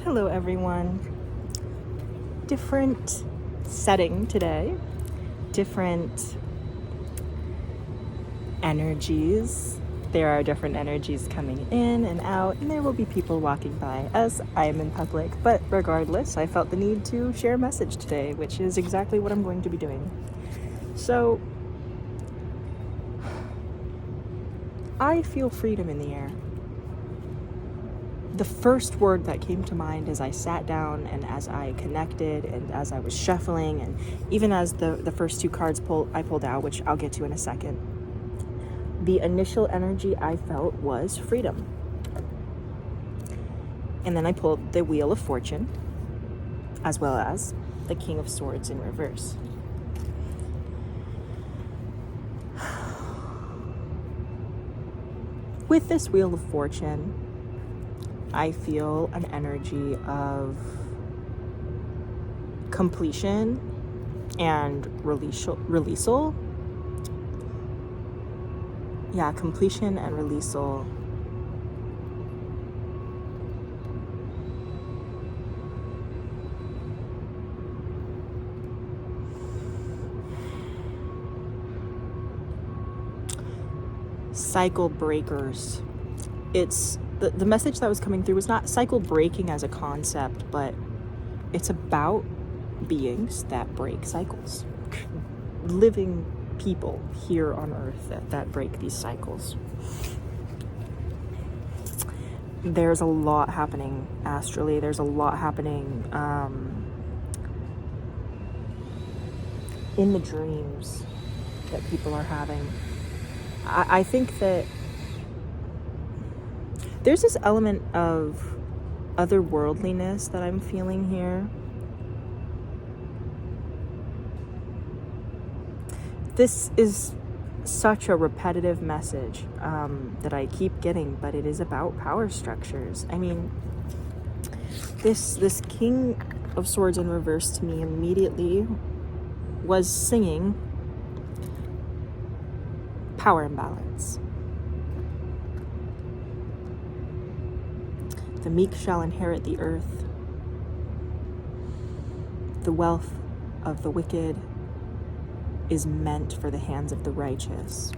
Hello everyone. Different setting today, different energies. There are different energies coming in and out, and there will be people walking by as I am in public. But regardless, I felt the need to share a message today, which is exactly what I'm going to be doing. So, I feel freedom in the air. The first word that came to mind as I sat down and as I connected and as I was shuffling, and even as the first two cards I pulled out, which I'll get to in a second, the initial energy I felt was freedom. And then I pulled the Wheel of Fortune, as well as the King of Swords in reverse. With this Wheel of Fortune, I feel an energy of completion and releasal. Yeah, completion and releasal. Cycle breakers. It's the message that was coming through was not cycle breaking as a concept, but it's about beings that break cycles. Living people here on Earth that break these cycles. There's a lot happening astrally. There's a lot happening in the dreams that people are having. I think that there's this element of otherworldliness that I'm feeling here. This is such a repetitive message that I keep getting, but it is about power structures. I mean, this King of Swords in reverse to me immediately was singing power imbalance. The meek shall inherit the earth. The wealth of the wicked is meant for the hands of the righteous.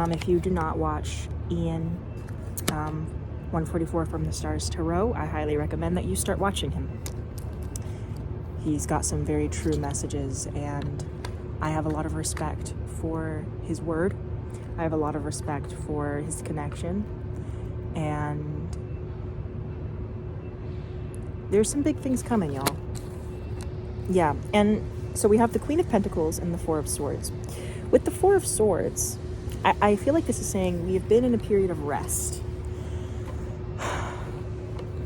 If you do not watch Ian 144 from the Stars Tarot, I highly recommend that you start watching him. He's got some very true messages, and I have a lot of respect for his word. I have a lot of respect for his connection, and there's some big things coming, y'all. Yeah, and so we have the Queen of Pentacles and the Four of Swords. With the Four of Swords, I feel like this is saying we have been in a period of rest.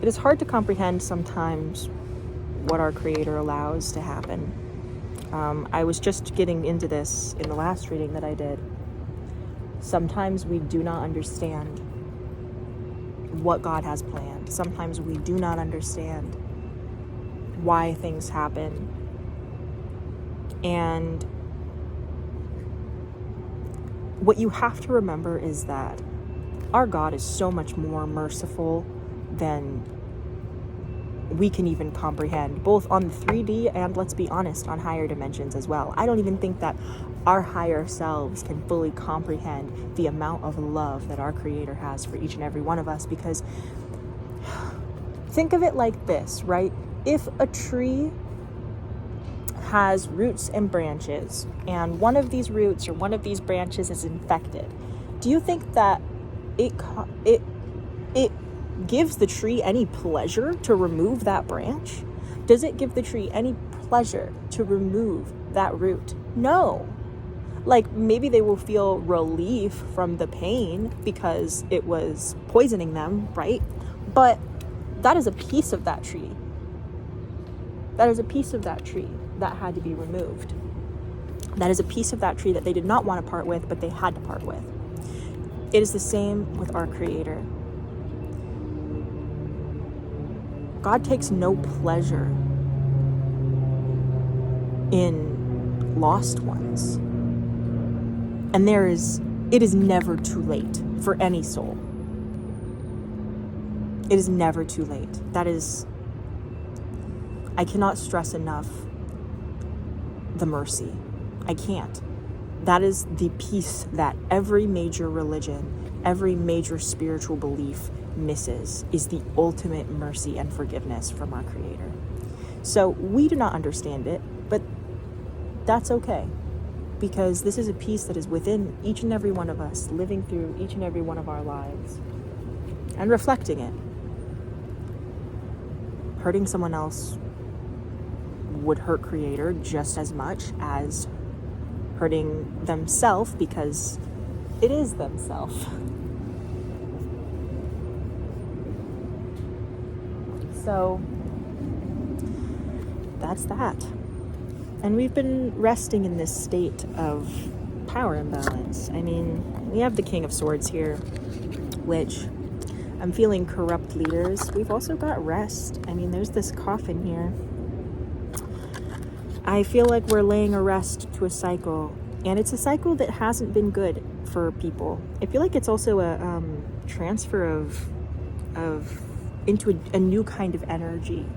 It is hard to comprehend sometimes what our Creator allows to happen. I was just getting into this in the last reading that I did. Sometimes we do not understand what God has planned. Sometimes we do not understand why things happen. And what you have to remember is that our God is so much more merciful than we can even comprehend, both on the 3D and, let's be honest, on higher dimensions as well. I don't even think that our higher selves can fully comprehend the amount of love that our Creator has for each and every one of us, because think of it like this, right? If a tree has roots and branches, and one of these roots or one of these branches is infected, do you think that it gives the tree any pleasure to remove that branch? Does it give the tree any pleasure to remove that root? No. Like, maybe they will feel relief from the pain because it was poisoning them, right? But that is a piece of that tree. That is a piece of that tree that had to be removed. That is a piece of that tree that they did not want to part with, but they had to part with. It is the same with our Creator. God takes no pleasure in lost ones. And it is never too late for any soul. It is never too late. I cannot stress enough the mercy. I can't. That is the piece that every major religion, every major spiritual belief misses, is the ultimate mercy and forgiveness from our Creator. So we do not understand it, but that's okay, because this is a piece that is within each and every one of us, living through each and every one of our lives and reflecting it. Hurting someone else would hurt Creator just as much as hurting themselves, because it is themselves. So that's that. And we've been resting in this state of power imbalance. I mean, we have the King of Swords here, which I'm feeling corrupt leaders. We've also got rest. I mean, there's this coffin here. I feel like we're laying a rest to a cycle, and it's a cycle that hasn't been good for people. I feel like it's also a transfer of into a new kind of energy.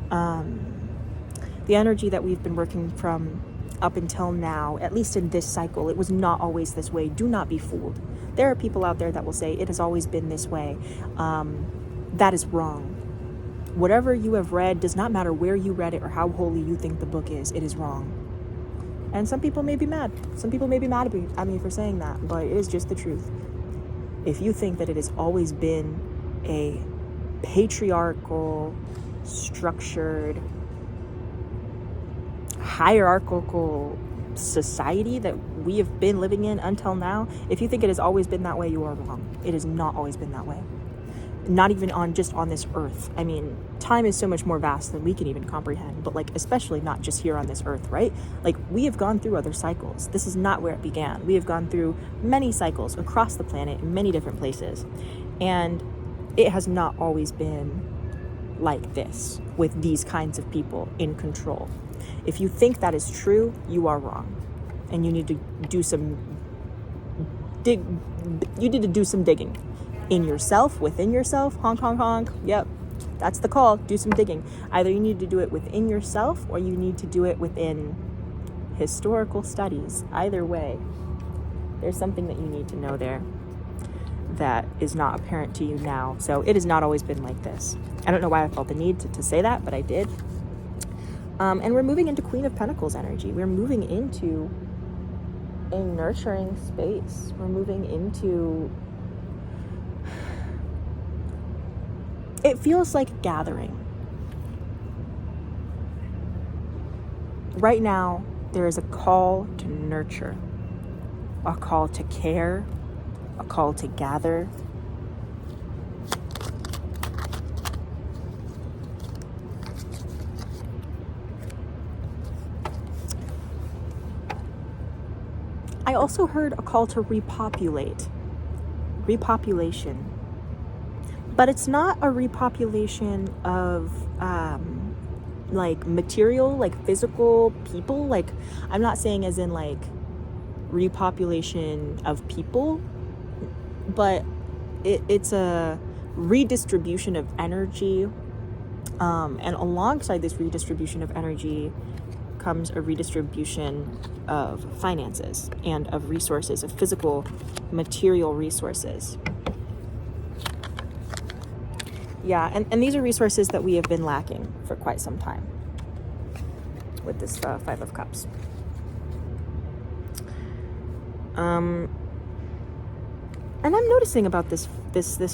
The energy that we've been working from up until now, at least in this cycle, it was not always this way. Do not be fooled. There are people out there that will say it has always been this way. That is wrong. Whatever you have read, does not matter where you read it or how holy you think the book is, it is wrong. And some people may be mad. Some people may be mad at me for saying that, but it is just the truth. If you think that it has always been a patriarchal, structured, hierarchical society that we have been living in until now, if you think it has always been that way, you are wrong. It has not always been that way. Not even just on this earth. I mean, time is so much more vast than we can even comprehend, but like, especially not just here on this earth, right? Like, we have gone through other cycles. This is not where it began. We have gone through many cycles across the planet in many different places. And it has not always been like this, with these kinds of people in control. If you think that is true, you are wrong. And you need to do some digging. In yourself, within yourself, honk, honk, honk. Yep, that's the call. Do some digging. Either you need to do it within yourself, or you need to do it within historical studies. Either way, there's something that you need to know there that is not apparent to you now. So it has not always been like this. I don't know why I felt the need to say that, but I did. And we're moving into Queen of Pentacles energy. We're moving into a nurturing space. We're moving into... It feels like gathering. Right now, there is a call to nurture, a call to care, a call to gather. I also heard a call to repopulation. But it's not a repopulation of like material, like physical people. Like, I'm not saying as in like repopulation of people, but it's a redistribution of energy. And alongside this redistribution of energy comes a redistribution of finances and of resources, of physical, material resources. Yeah, and these are resources that we have been lacking for quite some time with this Five of Cups. And I'm noticing about this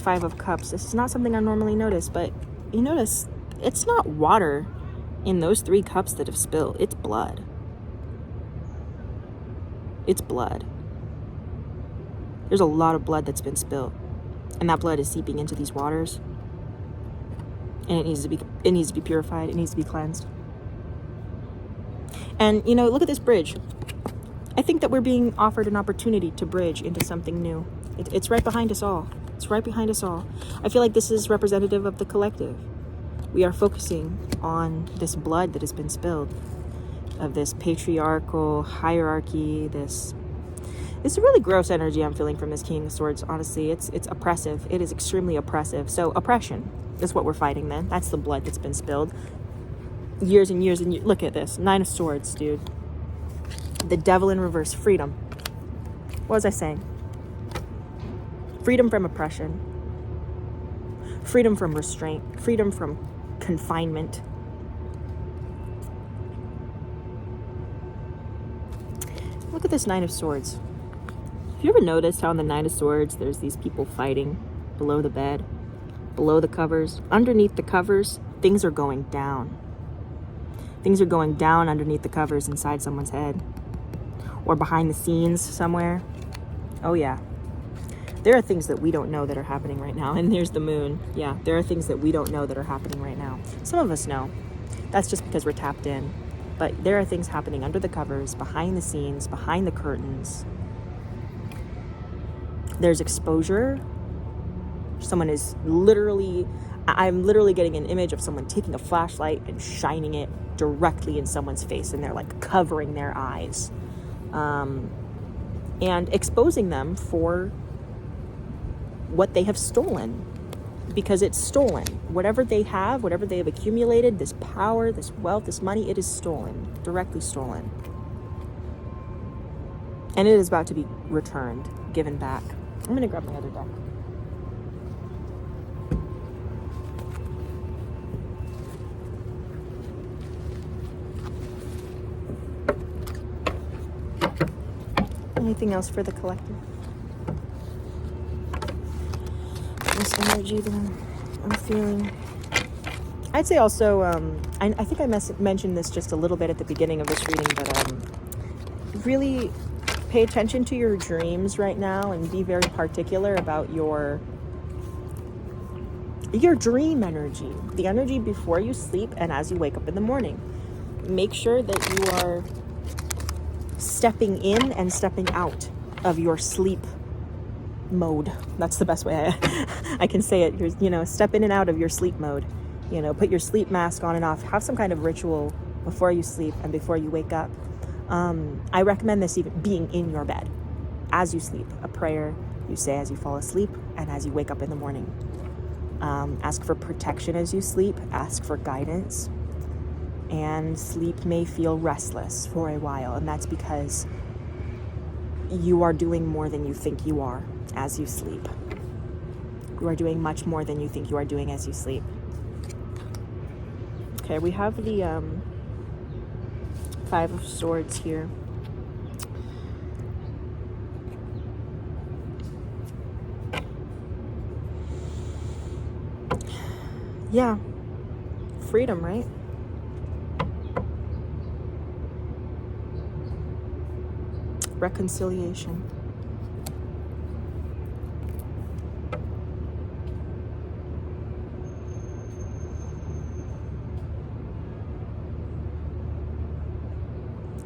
Five of Cups. This is not something I normally notice, but you notice it's not water in those 3 cups that have spilled. It's blood. It's blood. There's a lot of blood that's been spilled, and that blood is seeping into these waters. And it needs to be purified. It needs to be cleansed. And, you know, look at this bridge. I think that we're being offered an opportunity to bridge into something new. It's right behind us all. It's right behind us all. I feel like this is representative of the collective. We are focusing on this blood that has been spilled. of this patriarchal hierarchy, this it's a really gross energy I'm feeling from this King of Swords. Honestly, it's oppressive. It is extremely oppressive. So oppression is what we're fighting then. That's the blood that's been spilled. Years and years and years. Look at this. 9 of Swords, dude. The Devil in reverse. Freedom. What was I saying? Freedom from oppression. Freedom from restraint. Freedom from confinement. Look at this 9 of Swords. Have you ever noticed how in the 9 of Swords, there's these people fighting below the bed, below the covers, underneath the covers? Things are going down. Things are going down underneath the covers inside someone's head or behind the scenes somewhere. Oh yeah. There are things that we don't know that are happening right now. And there's the moon. Yeah, there are things that we don't know that are happening right now. Some of us know. That's just because we're tapped in. But there are things happening under the covers, behind the scenes, behind the curtains. There's exposure. Someone is literally, I'm literally getting an image of someone taking a flashlight and shining it directly in someone's face, and they're like covering their eyes and exposing them for what they have stolen, because it's stolen. Whatever they have accumulated, this power, this wealth, this money, it is stolen, directly stolen. And it is about to be returned, given back. I'm going to grab my other deck. Anything else for the collective? This energy that I'm feeling. I'd say also, I think I mentioned this just a little bit at the beginning of this reading, but really pay attention to your dreams right now and be very particular about your dream energy, the energy before you sleep and as you wake up in the morning. Make sure that you are stepping in and stepping out of your sleep mode. That's the best way I can say it. Step in and out of your sleep mode. Put your sleep mask on and off. Have some kind of ritual before you sleep and before you wake up. I recommend this even being in your bed as you sleep. A prayer you say as you fall asleep and as you wake up in the morning. Ask for protection as you sleep. Ask for guidance. And sleep may feel restless for a while, and that's because you are doing more than you think you are as you sleep. You are doing much more than you think you are doing as you sleep. Okay, we have the 5 of Swords here. Yeah, freedom, right? Reconciliation.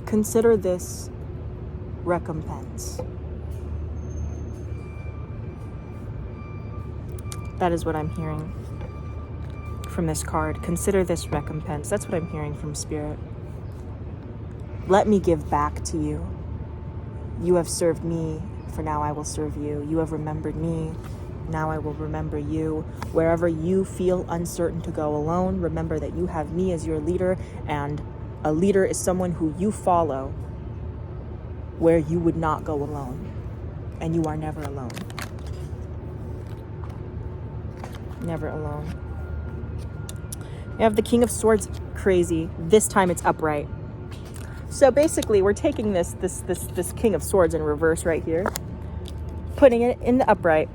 Consider this recompense. That is what I'm hearing from this card. Consider this recompense. That's what I'm hearing from Spirit. Let me give back to you. You have served me, for now I will serve you. You have remembered me, now I will remember you. Wherever you feel uncertain to go alone, remember that you have me as your leader, and a leader is someone who you follow where you would not go alone. And you are never alone. Never alone. We have the King of Swords, crazy. This time it's upright. So basically, we're taking this King of Swords in reverse right here, putting it in the upright.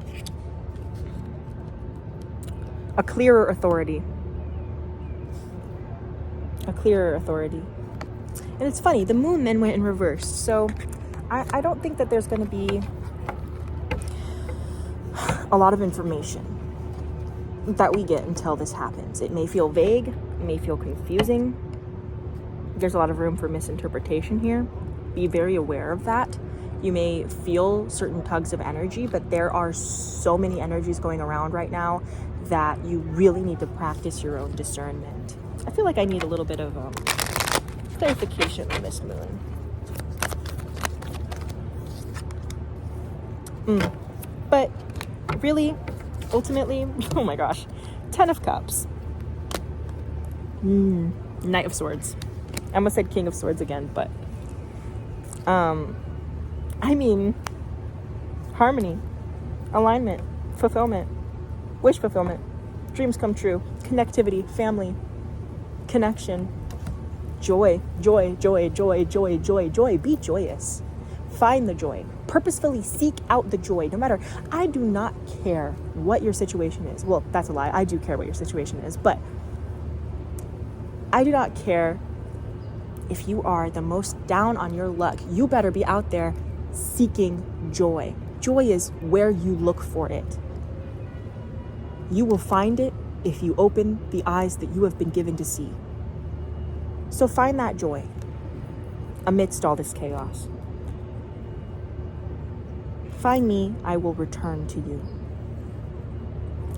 A clearer authority. A clearer authority. And it's funny, the moon then went in reverse. So I don't think that there's going to be a lot of information that we get until this happens. It may feel vague. It may feel confusing. There's a lot of room for misinterpretation here. Be very aware of that. You may feel certain tugs of energy, but there are so many energies going around right now that you really need to practice your own discernment. I feel like I need a little bit of clarification on this moon. But really, ultimately, oh my gosh, 10 of Cups. Knight of Swords. I almost said King of Swords again, but I mean, harmony, alignment, fulfillment, wish fulfillment, dreams come true, connectivity, family, connection, joy, joy, joy, joy, joy, joy, joy. Be joyous. Find the joy. Purposefully seek out the joy. No matter, I do not care what your situation is. Well, that's a lie. I do care what your situation is, but I do not care if you are the most down on your luck. You better be out there seeking joy. Joy is where you look for it. You will find it if you open the eyes that you have been given to see. So find that joy amidst all this chaos. Find me, I will return to you.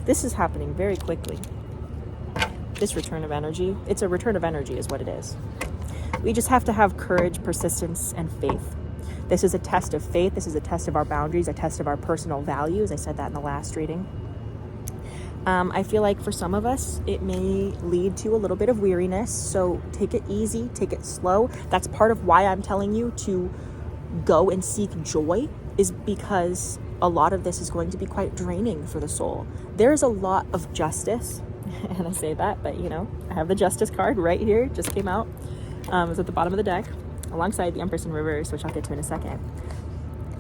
This is happening very quickly. This return of energy, it's a return of energy is what it is. We just have to have courage, persistence, and faith. This is a test of faith. This is a test of our boundaries, a test of our personal values. I said that in the last reading. I feel like for some of us, it may lead to a little bit of weariness. So take it easy, take it slow. That's part of why I'm telling you to go and seek joy, is because a lot of this is going to be quite draining for the soul. There's a lot of justice, and I say that, but I have the Justice card right here, just came out. It's at the bottom of the deck, alongside the Empress in reverse, which I'll get to in a second.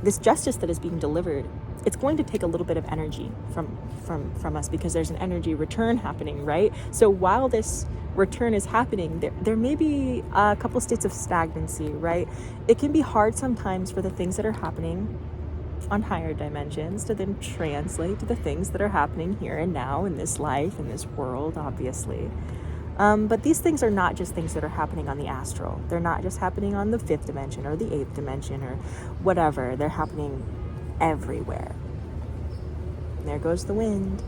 This justice that is being delivered, it's going to take a little bit of energy from us, because there's an energy return happening, right? So while this return is happening, there may be a couple states of stagnancy, right? It can be hard sometimes for the things that are happening on higher dimensions to then translate to the things that are happening here and now in this life, in this world, obviously. But these things are not just things that are happening on the astral. They're not just happening on the 5th dimension or the 8th dimension or whatever. They're happening everywhere. And there goes the wind.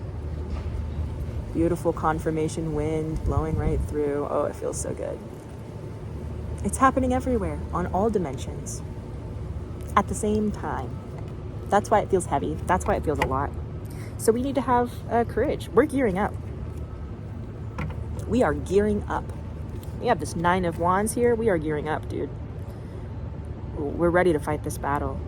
Beautiful confirmation wind blowing right through. Oh, it feels so good. It's happening everywhere on all dimensions at the same time. That's why it feels heavy. That's why it feels a lot. So we need to have courage. We're gearing up. We are gearing up. We have this 9 of Wands here. We are gearing up, dude. We're ready to fight this battle.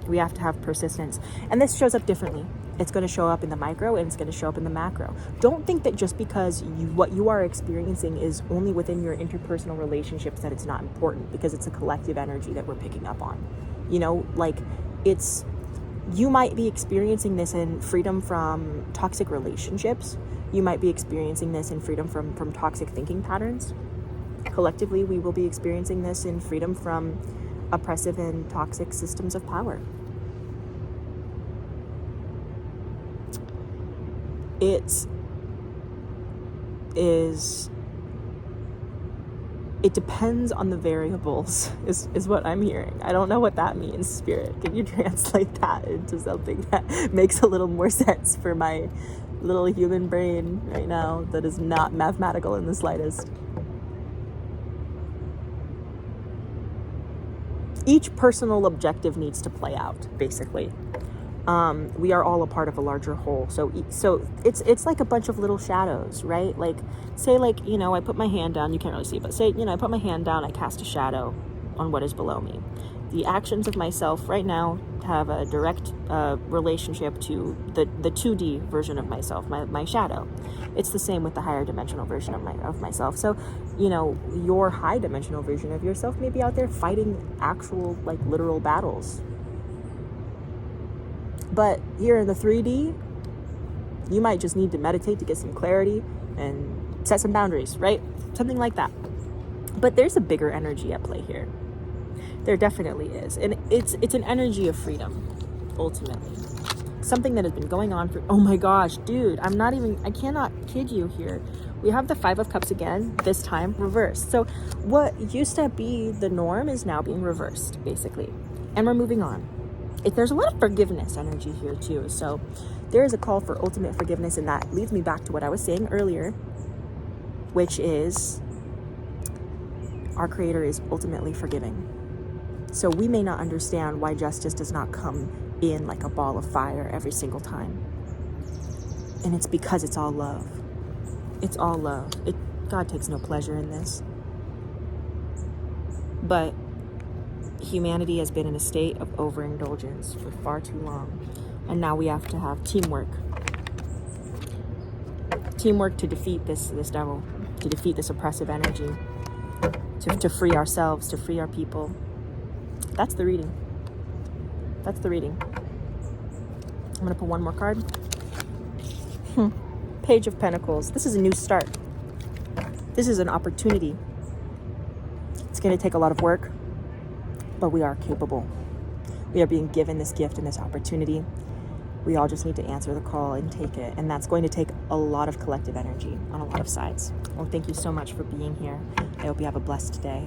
We have to have persistence. And this shows up differently. It's going to show up in the micro and it's going to show up in the macro. Don't think that just because what you are experiencing is only within your interpersonal relationships that it's not important, because it's a collective energy that we're picking up on. You might be experiencing this in freedom from toxic relationships. You might be experiencing this in freedom from toxic thinking patterns. Collectively, we will be experiencing this in freedom from oppressive and toxic systems of power. It depends on the variables, is what I'm hearing. I don't know what that means, Spirit. Can you translate that into something that makes a little more sense for my little human brain right now that is not mathematical in the slightest? Each personal objective needs to play out, basically. We are all a part of a larger whole. So it's like a bunch of little shadows, right? Like, say, I put my hand down, you can't really see, but say, I put my hand down, I cast a shadow on what is below me. The actions of myself right now have a direct relationship to the 2D version of myself, my shadow. It's the same with the higher dimensional version of myself. So, your high dimensional version of yourself may be out there fighting actual, literal battles. But here in the 3D, you might just need to meditate to get some clarity and set some boundaries, right? Something like that. But there's a bigger energy at play here. There definitely is. And it's an energy of freedom, ultimately. Something that has been going on for, oh my gosh, dude, I cannot kid you here. We have the 5 of Cups again, this time reversed. So what used to be the norm is now being reversed, basically. And we're moving on. There's a lot of forgiveness energy here too. So there is a call for ultimate forgiveness, and that leads me back to what I was saying earlier, which is our Creator is ultimately forgiving. So we may not understand why justice does not come in like a ball of fire every single time. And it's because it's all love. It's all love. God takes no pleasure in this. But humanity has been in a state of overindulgence for far too long. And now we have to have teamwork. Teamwork to defeat this devil, to defeat this oppressive energy, to free ourselves, to free our people. That's the reading. That's the reading. I'm going to put one more card. Page of Pentacles. This is a new start. This is an opportunity. It's going to take a lot of work, but we are capable. We are being given this gift and this opportunity. We all just need to answer the call and take it. And that's going to take a lot of collective energy on a lot of sides. Well, thank you so much for being here. I hope you have a blessed day.